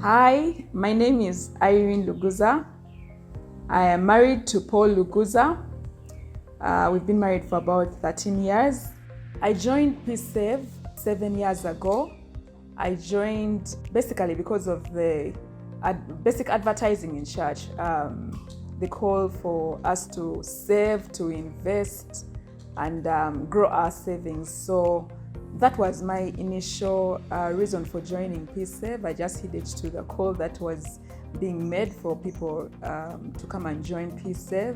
Hi, my name is Irene Luguza. I am married to Paul Luguza. We've been married for about 13 years. I joined PSAVE 7 years ago. I joined basically because of the basic advertising in church. They call for us to save, to invest, and grow our savings. So that was my initial reason for joining PSAVE. I just heeded to the call that was being made for people to come and join PSAVE.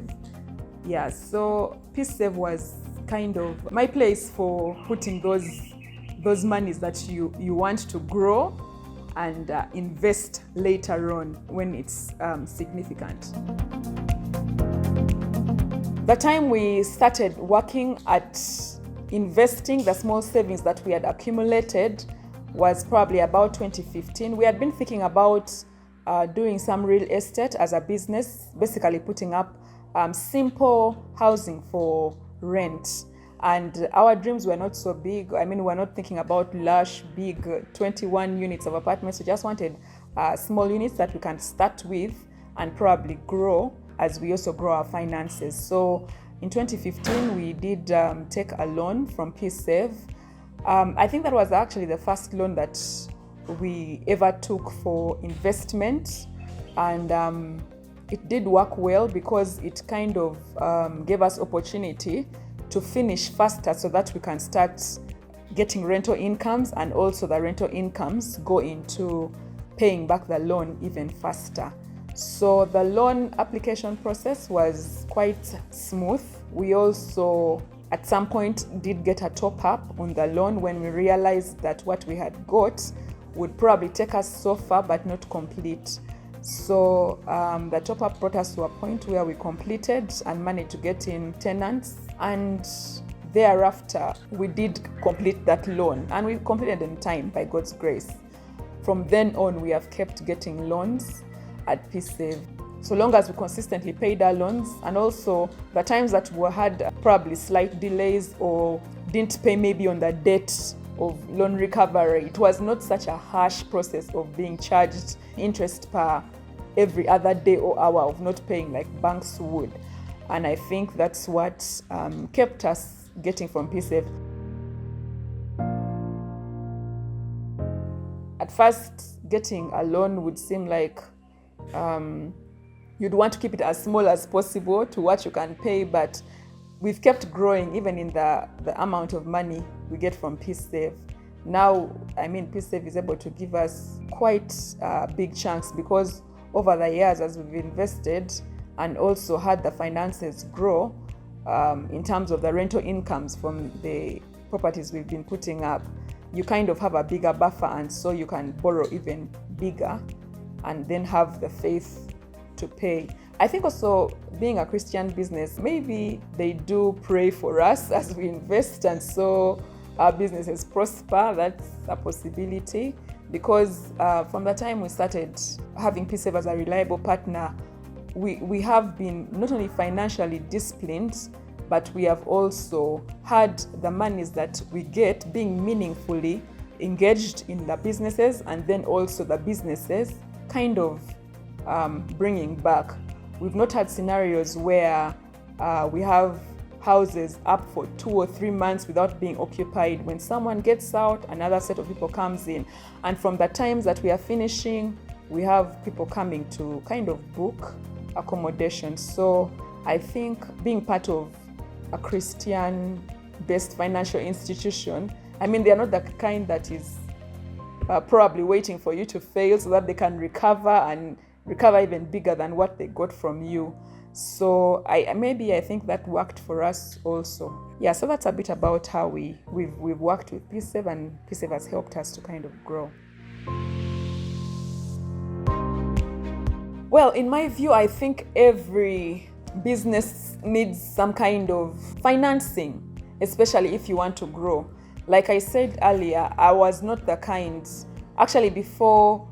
Yeah, so PSAVE was kind of my place for putting those monies that you want to grow and invest later on when it's significant. The time we started working at investing the small savings that we had accumulated was probably about 2015. We had been thinking about doing some real estate as a business, basically putting up simple housing for rent. And our dreams were not so big. I mean, we were not thinking about lush, big 21 units of apartments. We just wanted small units that we can start with and probably grow as we also grow our finances. So in 2015, we did take a loan from PSAVE. I think that was actually the first loan that we ever took for investment. And it did work well because it kind of gave us opportunity to finish faster so that we can start getting rental incomes, and also the rental incomes go into paying back the loan even faster. So the loan application process was quite smooth. We also at some point did get a top up on the loan when we realized that what we had got would probably take us so far but not complete. So the top up brought us to a point where we completed and managed to get in tenants, and thereafter we did complete that loan, and we completed in time by God's grace. From then on, we have kept getting loans at PSAVE so long as we consistently paid our loans, and also the times that we had probably slight delays or didn't pay maybe on the debt of loan recovery, it was not such a harsh process of being charged interest per every other day or hour of not paying like banks would. And I think that's what kept us getting from PSAVE. At first, getting a loan would seem like you'd want to keep it as small as possible to what you can pay, but we've kept growing even in the amount of money we get from PSAVE. Now, I mean, PSAVE is able to give us quite big chunks because over the years as we've invested and also had the finances grow in terms of the rental incomes from the properties we've been putting up, you kind of have a bigger buffer, and so you can borrow even bigger and then have the faith to pay. I think also being a Christian business, maybe they do pray for us as we invest, and so our businesses prosper. That's a possibility because from the time we started having PSAVE as a reliable partner, we have been not only financially disciplined, but we have also had the monies that we get being meaningfully engaged in the businesses, and then also the businesses kind of bringing back. We've not had scenarios where we have houses up for 2 or 3 months without being occupied. When someone gets out, another set of people comes in. And from the times that we are finishing, we have people coming to kind of book accommodation. So I think being part of a Christian-based financial institution, I mean, they're not the kind that is probably waiting for you to fail so that they can recover even bigger than what they got from you. So I think that worked for us also. Yeah, so that's a bit about how we've worked with PSAVE, and PSAVE has helped us to kind of grow. Well, in my view, I think every business needs some kind of financing, especially if you want to grow. Like I said earlier, I was not the kind, actually before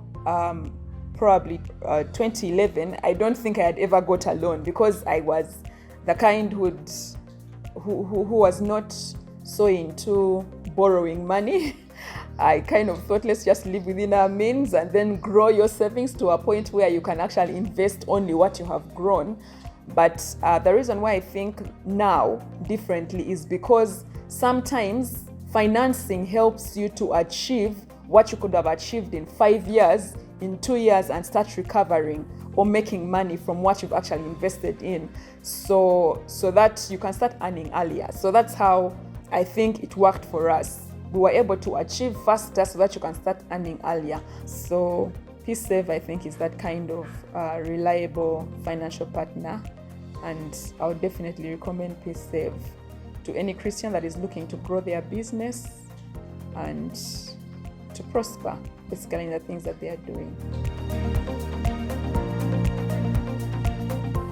probably 2011, I don't think I had ever got a loan because I was the kind who was not so into borrowing money. I kind of thought, let's just live within our means and then grow your savings to a point where you can actually invest only what you have grown. But the reason why I think now differently is because sometimes financing helps you to achieve what you could have achieved in 5 years, in 2 years, and start recovering or making money from what you've actually invested in, so that you can start earning earlier. So that's how I think it worked for us. We were able to achieve faster so that you can start earning earlier. So PSave, I think, is that kind of reliable financial partner, and I would definitely recommend PSave to any Christian that is looking to grow their business and to prosper, basically, in the things that they are doing.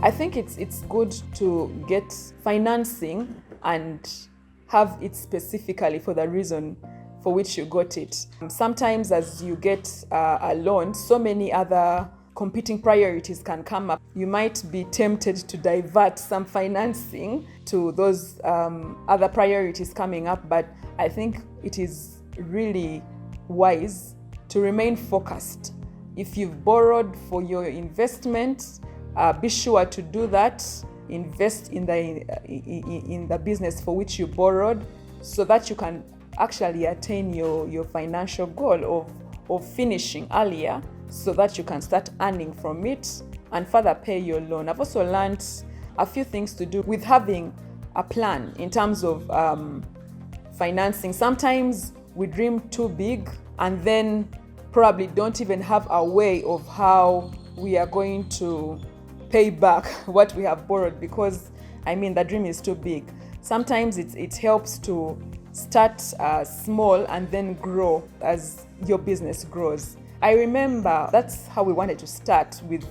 I think it's good to get financing and have it specifically for the reason for which you got it. Sometimes as you get a loan, so many other competing priorities can come up. You might be tempted to divert some financing to those other priorities coming up, but I think it is really wise to remain focused. If you've borrowed for your investment, be sure to do that. Invest in the business for which you borrowed, so that you can actually attain your financial goal of finishing earlier, so that you can start earning from it and further pay your loan. I've also learned a few things to do with having a plan in terms of financing. Sometimes we dream too big and then probably don't even have a way of how we are going to pay back what we have borrowed, because the dream is too big. Sometimes it helps to start small and then grow as your business grows. I remember that's how we wanted to start with,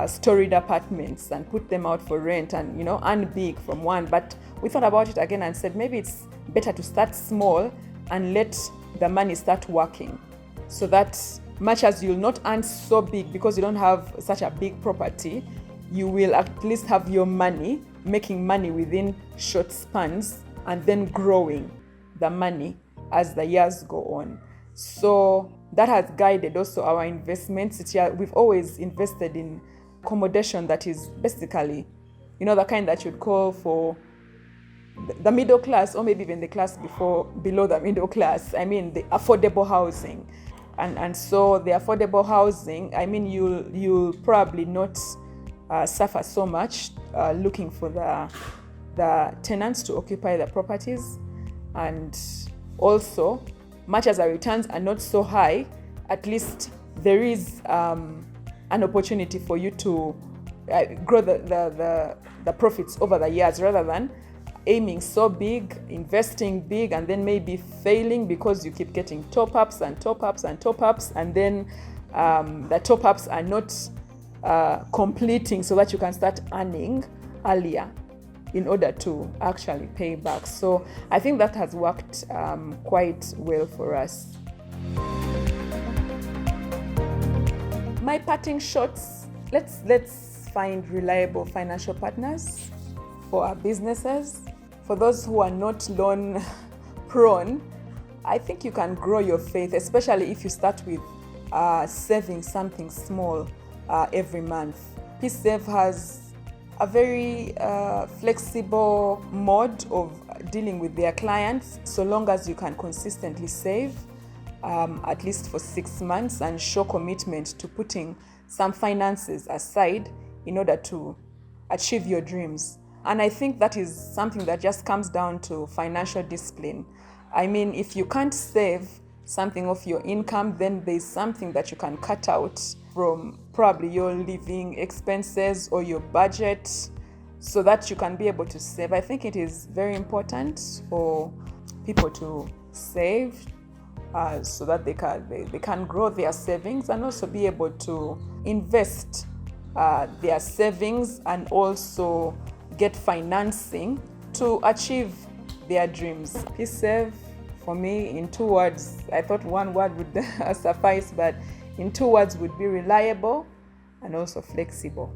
storied apartments and put them out for rent and, earn big from one. But we thought about it again and said maybe it's better to start small and let the money start working, so that much as you'll not earn so big because you don't have such a big property, you will at least have your money, making money within short spans and then growing the money as the years go on. So that has guided also our investments. We've always invested in accommodation that is basically, the kind that you'd call for the middle class, or maybe even the class below the middle class. The affordable housing. And so the affordable housing, you'll probably not suffer so much looking for the tenants to occupy the properties. And also, much as our returns are not so high, at least there is an opportunity for you to grow the profits over the years, rather than aiming so big, investing big, and then maybe failing because you keep getting top-ups and top-ups and top-ups, and then the top-ups are not completing so that you can start earning earlier in order to actually pay back. So I think that has worked quite well for us. My parting shots, let's find reliable financial partners for our businesses. For those who are not loan prone, I think you can grow your faith, especially if you start with saving something small every month. PSave has a very flexible mode of dealing with their clients, so long as you can consistently save at least for 6 months and show commitment to putting some finances aside in order to achieve your dreams. And I think that is something that just comes down to financial discipline. If you can't save something of your income, then there's something that you can cut out from probably your living expenses or your budget, so that you can be able to save. I think it is very important for people to save so that they can grow their savings and also be able to invest their savings and also get financing to achieve their dreams. PSave, for me, in 2 words, I thought one word would suffice, but in 2 words would be reliable and also flexible.